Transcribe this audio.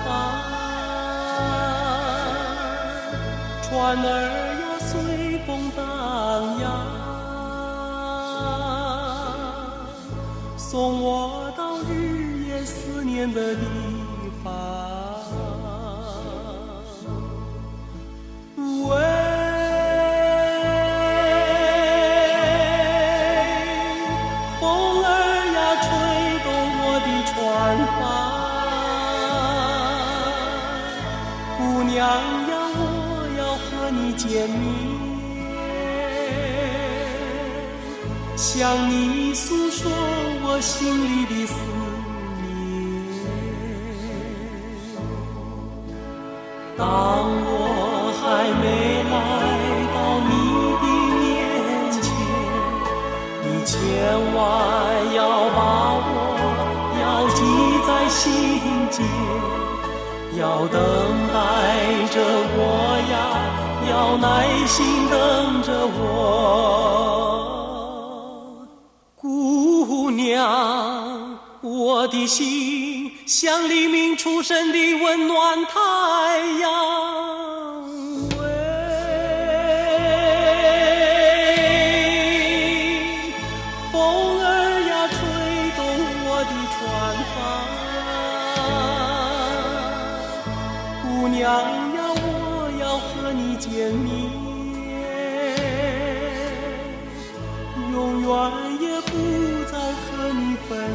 帆，船儿呀随风荡漾，送我到日夜思念的地方。喂，风儿呀吹动我的船帆，姑娘呀我要和你见面，向你诉说我心里的思念。当我还没来到你的面前，你千万要把我要记在心间，要等待着我呀，要耐心等着我，姑娘，我的心像黎明初升的温暖太阳。喂，风儿呀吹动我的船帆，姑娘呀我要和你见面，永远也不再和你分离。